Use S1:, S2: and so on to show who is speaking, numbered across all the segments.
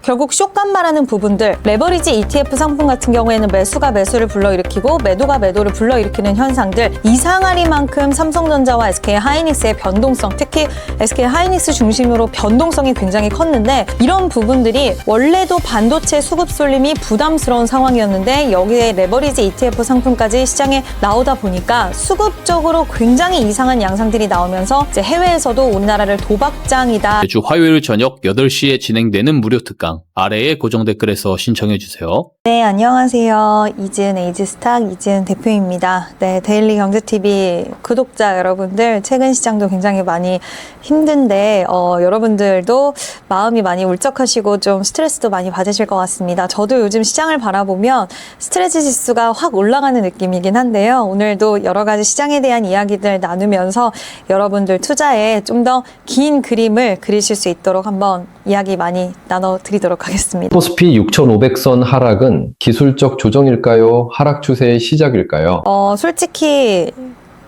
S1: 결국 쇼감마라는 부분들, 레버리지 ETF 상품 같은 경우에는 매수가 매수를 불러일으키고 매도가 매도를 불러일으키는 현상들, 이상하리만큼 삼성전자와 SK하이닉스의 변동성, 특히 SK하이닉스 중심으로 변동성이 굉장히 컸는데, 이런 부분들이 원래도 반도체 수급 쏠림이 부담스러운 상황이었는데 여기에 레버리지 ETF 상품까지 시장에 나오다 보니까 수급적으로 굉장히 이상한 양상들이 나오면서 이제 해외에서도 우리나라를 도박장이다.
S2: 매주 화요일 저녁 8시에 진행되는 무료 특강 아래에 고정 댓글에서 신청해주세요.
S1: 네, 안녕하세요. 이지은 에이지스탁 이지은 대표입니다. 네, 데일리 경제TV 구독자 여러분들, 최근 시장도 굉장히 많이 힘든데 여러분들도 마음이 많이 울적하시고 좀 스트레스도 많이 받으실 것 같습니다. 저도 요즘 시장을 바라보면 스트레스 지수가 확 올라가는 느낌이긴 한데요. 오늘도 여러 가지 시장에 대한 이야기들 나누면서 여러분들 투자에 좀 더 긴 그림을 그리실 수 있도록 한번 이야기 많이 나눠드리도록 하겠습니다.
S3: 코스피 6,500선 하락은 기술적 조정일까요? 하락 추세의 시작일까요?
S1: 솔직히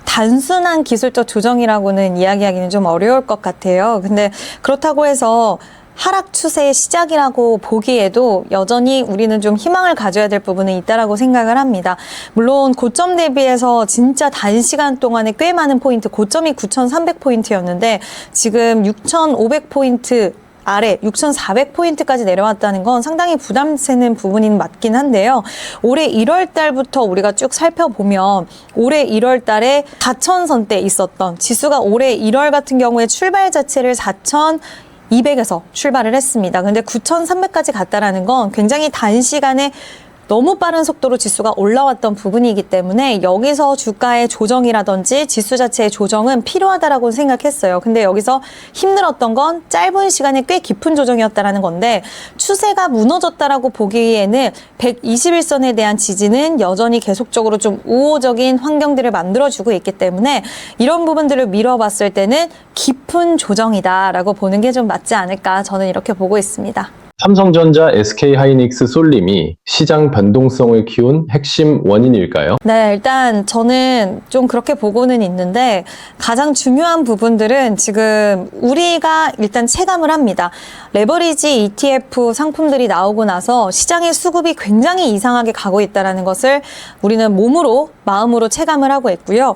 S1: 단순한 기술적 조정이라고는 이야기하기는 좀 어려울 것 같아요. 근데 그렇다고 해서 하락 추세의 시작이라고 보기에도 여전히 우리는 좀 희망을 가져야 될 부분은 있다라고 생각을 합니다. 물론 고점 대비해서 진짜 단시간 동안에 꽤 많은 포인트, 고점이 9,300포인트였는데 지금 6,500포인트 아래 6,400포인트까지 내려왔다는 건 상당히 부담되는 부분인 맞긴 한데요. 올해 1월 달부터 우리가 쭉 살펴보면 올해 1월 달에 4,000선대 있었던 지수가 올해 1월 같은 경우에 출발 자체를 4,200에서 출발을 했습니다. 근데 9,300까지 갔다라는 건 굉장히 단시간에 너무 빠른 속도로 지수가 올라왔던 부분이기 때문에 여기서 주가의 조정이라든지 지수 자체의 조정은 필요하다라고 생각했어요. 근데 여기서 힘들었던 건 짧은 시간에 꽤 깊은 조정이었다라는 건데, 추세가 무너졌다라고 보기에는 121선에 대한 지지는 여전히 계속적으로 좀 우호적인 환경들을 만들어주고 있기 때문에 이런 부분들을 미뤄봤을 때는 깊은 조정이다라고 보는 게 좀 맞지 않을까, 저는 이렇게 보고 있습니다.
S3: 삼성전자, SK하이닉스 쏠림이 시장 변동성을 키운 핵심 원인일까요?
S1: 네, 일단 저는 좀 그렇게 보고는 있는데 가장 중요한 부분들은 지금 우리가 일단 체감을 합니다. 레버리지 ETF 상품들이 나오고 나서 시장의 수급이 굉장히 이상하게 가고 있다는 것을 우리는 몸으로, 마음으로 체감을 하고 있고요.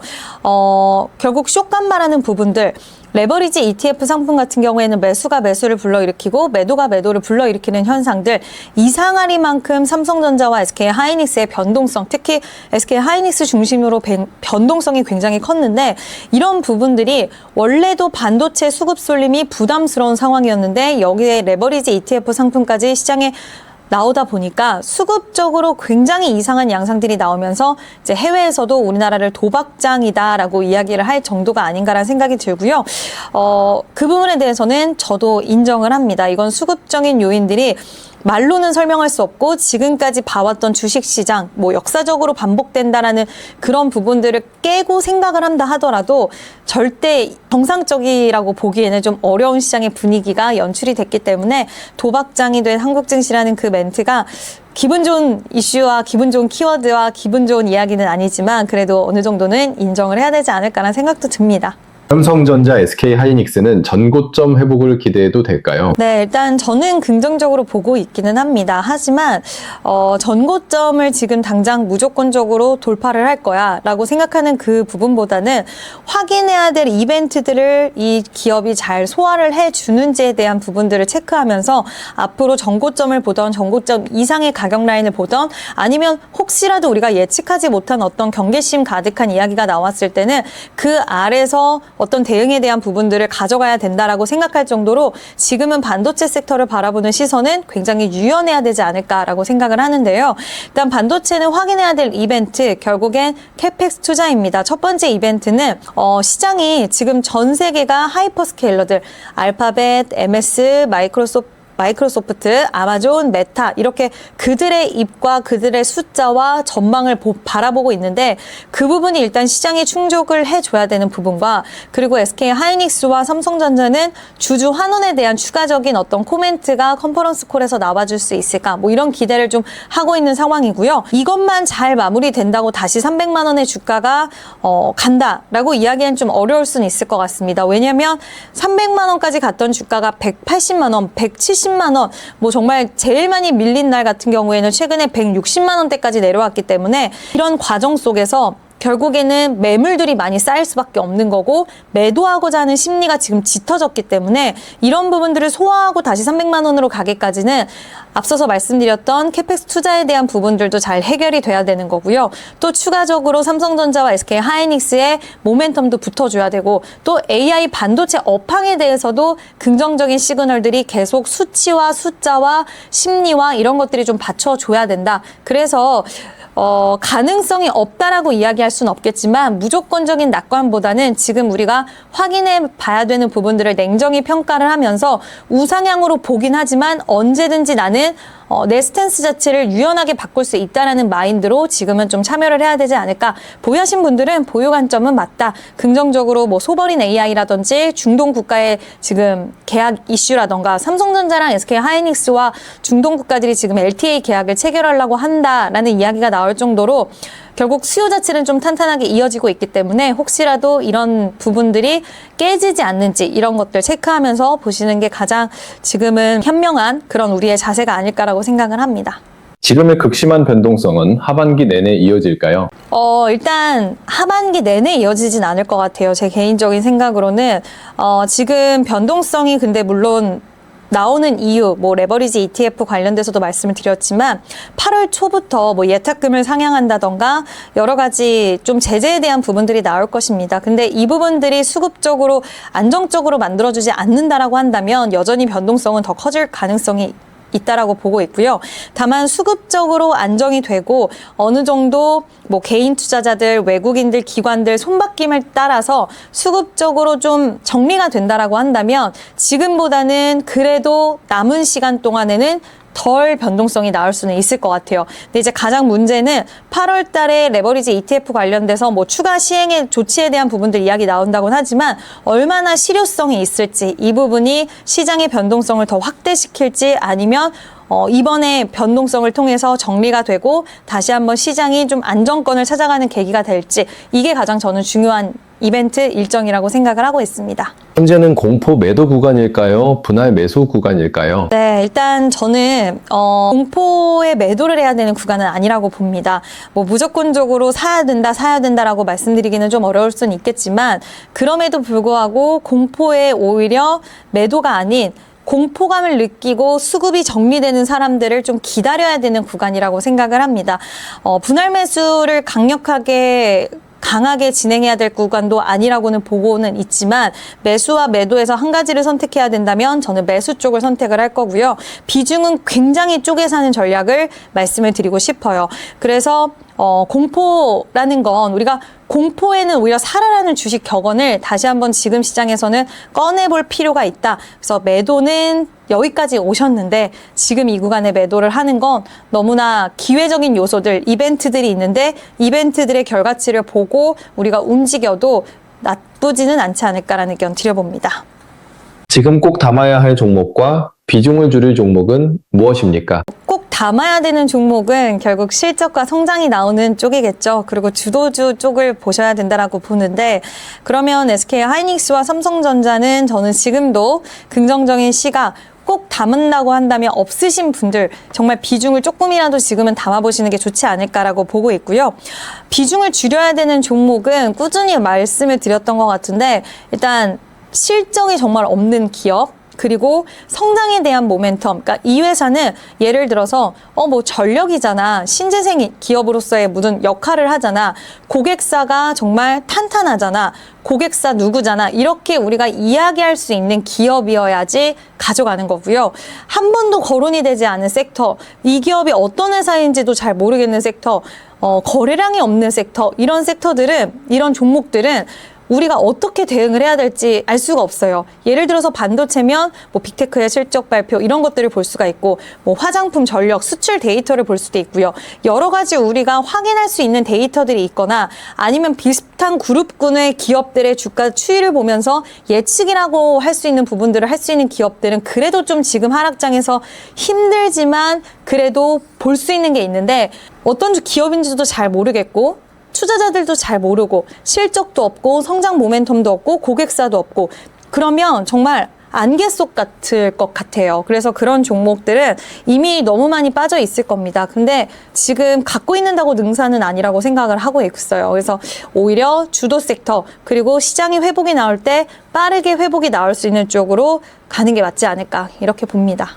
S1: 결국 쇼감마라는 부분들, 레버리지 ETF 상품 같은 경우에는 매수가 매수를 불러일으키고 매도가 매도를 불러일으키는 현상들, 이상하리만큼 삼성전자와 SK하이닉스의 변동성, 특히 SK하이닉스 중심으로 변동성이 굉장히 컸는데, 이런 부분들이 원래도 반도체 수급 쏠림이 부담스러운 상황이었는데 여기에 레버리지 ETF 상품까지 시장에 나오다 보니까 수급적으로 굉장히 이상한 양상들이 나오면서 이제 해외에서도 우리나라를 도박장이다라고 이야기를 할 정도가 아닌가라는 생각이 들고요. 그 부분에 대해서는 저도 인정을 합니다. 이건 수급적인 요인들이 말로는 설명할 수 없고 지금까지 봐왔던 주식시장, 뭐 역사적으로 반복된다라는 그런 부분들을 깨고 생각을 한다 하더라도 절대 정상적이라고 보기에는 좀 어려운 시장의 분위기가 연출이 됐기 때문에 도박장이 된 한국 증시라는 그 멘트가 기분 좋은 이슈와 기분 좋은 키워드와 기분 좋은 이야기는 아니지만 그래도 어느 정도는 인정을 해야 되지 않을까라는 생각도 듭니다.
S3: 삼성전자, SK하이닉스는 전고점 회복을 기대해도 될까요?
S1: 네, 일단 저는 긍정적으로 보고 있기는 합니다. 하지만 전고점을 지금 당장 무조건적으로 돌파를 할 거야 라고 생각하는 그 부분보다는 확인해야 될 이벤트들을 이 기업이 잘 소화를 해주는지에 대한 부분들을 체크하면서 앞으로 전고점을 보던 전고점 이상의 가격 라인을 보던, 아니면 혹시라도 우리가 예측하지 못한 어떤 경계심 가득한 이야기가 나왔을 때는 그 아래서 어떤 대응에 대한 부분들을 가져가야 된다라고 생각할 정도로 지금은 반도체 섹터를 바라보는 시선은 굉장히 유연해야 되지 않을까라고 생각을 하는데요. 일단 반도체는 확인해야 될 이벤트, 결국엔 캐펙스 투자입니다. 첫 번째 이벤트는 시장이 지금 전 세계가 하이퍼스케일러들, 알파벳, MS, 마이크로소프트, 아마존, 메타, 이렇게 그들의 입과 그들의 숫자와 전망을 바라보고 있는데, 그 부분이 일단 시장이 충족을 해줘야 되는 부분과, 그리고 SK하이닉스와 삼성전자는 주주 환원에 대한 추가적인 어떤 코멘트가 컨퍼런스 콜에서 나와줄 수 있을까, 뭐 이런 기대를 좀 하고 있는 상황이고요. 이것만 잘 마무리된다고 다시 300만 원의 주가가 간다라고 이야기는 좀 어려울 수는 있을 것 같습니다. 왜냐하면 300만 원까지 갔던 주가가 180만 원, 170만 130만 원, 뭐 정말 제일 많이 밀린 날 같은 경우에는 최근에 160만 원대까지 내려왔기 때문에 이런 과정 속에서 결국에는 매물들이 많이 쌓일 수밖에 없는 거고 매도하고자 하는 심리가 지금 짙어졌기 때문에 이런 부분들을 소화하고 다시 300만 원으로 가기까지는 앞서서 말씀드렸던 캐펙스 투자에 대한 부분들도 잘 해결이 돼야 되는 거고요. 또 추가적으로 삼성전자와 SK 하이닉스의 모멘텀도 붙어줘야 되고 또 AI 반도체 업황에 대해서도 긍정적인 시그널들이 계속 수치와 숫자와 심리와 이런 것들이 좀 받쳐줘야 된다. 그래서 가능성이 없다라고 이야기할 수는 없겠지만 무조건적인 낙관보다는 지금 우리가 확인해 봐야 되는 부분들을 냉정히 평가를 하면서 우상향으로 보긴 하지만 언제든지 나는 내 스탠스 자체를 유연하게 바꿀 수 있다라는 마인드로 지금은 좀 참여를 해야 되지 않을까. 보유하신 분들은 보유 관점은 맞다. 긍정적으로 뭐 소버린 AI라든지 중동 국가의 지금 계약 이슈라던가 삼성전자랑 SK 하이닉스와 중동 국가들이 지금 LTA 계약을 체결하려고 한다라는 이야기가 나올 정도로 결국 수요 자체는 좀 탄탄하게 이어지고 있기 때문에 혹시라도 이런 부분들이 깨지지 않는지 이런 것들 체크하면서 보시는 게 가장 지금은 현명한 그런 우리의 자세가 아닐까라고 생각을 합니다.
S3: 지금의 극심한 변동성은 하반기 내내 이어질까요?
S1: 일단 하반기 내내 이어지진 않을 것 같아요. 제 개인적인 생각으로는 지금 변동성이 근데 물론 나오는 이유, 뭐 레버리지 ETF 관련돼서도 말씀을 드렸지만 8월 초부터 뭐 예탁금을 상향한다던가 여러 가지 좀 제재에 대한 부분들이 나올 것입니다. 근데 이 부분들이 수급적으로 안정적으로 만들어주지 않는다라고 한다면 여전히 변동성은 더 커질 가능성이 있다라고 보고 있고요. 다만 수급적으로 안정이 되고 어느 정도 뭐 개인 투자자들, 외국인들, 기관들 손바뀜을 따라서 수급적으로 좀 정리가 된다라고 한다면 지금보다는 그래도 남은 시간 동안에는 덜 변동성이 나올 수는 있을 것 같아요. 근데 이제 가장 문제는 8월 달에 레버리지 ETF 관련돼서 뭐 추가 시행의 조치에 대한 부분들 이야기 나온다고는 하지만 얼마나 실효성이 있을지 이 부분이 시장의 변동성을 더 확대시킬지 아니면 이번에 변동성을 통해서 정리가 되고 다시 한번 시장이 좀 안정권을 찾아가는 계기가 될지 이게 가장 저는 중요한 이벤트 일정이라고 생각을 하고 있습니다.
S3: 현재는 공포 매도 구간일까요? 분할 매수 구간일까요?
S1: 네, 일단 저는 공포에 매도를 해야 되는 구간은 아니라고 봅니다. 뭐 무조건적으로 사야 된다라고 말씀드리기는 좀 어려울 수는 있겠지만 그럼에도 불구하고 공포에 오히려 매도가 아닌 공포감을 느끼고 수급이 정리되는 사람들을 좀 기다려야 되는 구간이라고 생각을 합니다. 분할 매수를 강하게 진행해야 될 구간도 아니라고는 보고는 있지만 매수와 매도에서 한 가지를 선택해야 된다면 저는 매수 쪽을 선택을 할 거고요. 비중은 굉장히 쪼개서 하는 전략을 말씀을 드리고 싶어요. 그래서 공포라는 건 우리가 공포에는 오히려 사라라는 주식 격언을 다시 한번 지금 시장에서는 꺼내볼 필요가 있다. 그래서 매도는 여기까지 오셨는데 지금 이 구간에 매도를 하는 건 너무나 기회적인 요소들, 이벤트들이 있는데 이벤트들의 결과치를 보고 우리가 움직여도 나쁘지는 않지 않을까라는 의견 드려봅니다.
S3: 지금 꼭 담아야 할 종목과 비중을 줄일 종목은 무엇입니까?
S1: 꼭 담아야 되는 종목은 결국 실적과 성장이 나오는 쪽이겠죠. 그리고 주도주 쪽을 보셔야 된다라고 보는데 그러면 SK 하이닉스와 삼성전자는 저는 지금도 긍정적인 시각 꼭 담은다고 한다면 없으신 분들 정말 비중을 조금이라도 지금은 담아보시는 게 좋지 않을까라고 보고 있고요. 비중을 줄여야 되는 종목은 꾸준히 말씀을 드렸던 것 같은데 일단 실적이 정말 없는 기업 그리고 성장에 대한 모멘텀. 그러니까 이 회사는 예를 들어서 뭐 전력이잖아. 신재생 기업으로서의 무슨 역할을 하잖아. 고객사가 정말 탄탄하잖아. 고객사 누구잖아. 이렇게 우리가 이야기할 수 있는 기업이어야지 가져가는 거고요. 한 번도 거론이 되지 않은 섹터. 이 기업이 어떤 회사인지도 잘 모르겠는 섹터. 거래량이 없는 섹터. 이런 섹터들은 이런 종목들은 우리가 어떻게 대응을 해야 될지 알 수가 없어요. 예를 들어서 반도체면 뭐 빅테크의 실적 발표 이런 것들을 볼 수가 있고 뭐 화장품 전력 수출 데이터를 볼 수도 있고요. 여러 가지 우리가 확인할 수 있는 데이터들이 있거나 아니면 비슷한 그룹군의 기업들의 주가 추이를 보면서 예측이라고 할 수 있는 부분들을 할 수 있는 기업들은 그래도 좀 지금 하락장에서 힘들지만 그래도 볼 수 있는 게 있는데 어떤 기업인지도 잘 모르겠고 투자자들도 잘 모르고 실적도 없고 성장 모멘텀도 없고 고객사도 없고 그러면 정말 안개 속 같을 것 같아요. 그래서 그런 종목들은 이미 너무 많이 빠져 있을 겁니다. 근데 지금 갖고 있는다고 능사는 아니라고 생각을 하고 있어요. 그래서 오히려 주도 섹터 그리고 시장이 회복이 나올 때 빠르게 회복이 나올 수 있는 쪽으로 가는 게 맞지 않을까 이렇게 봅니다.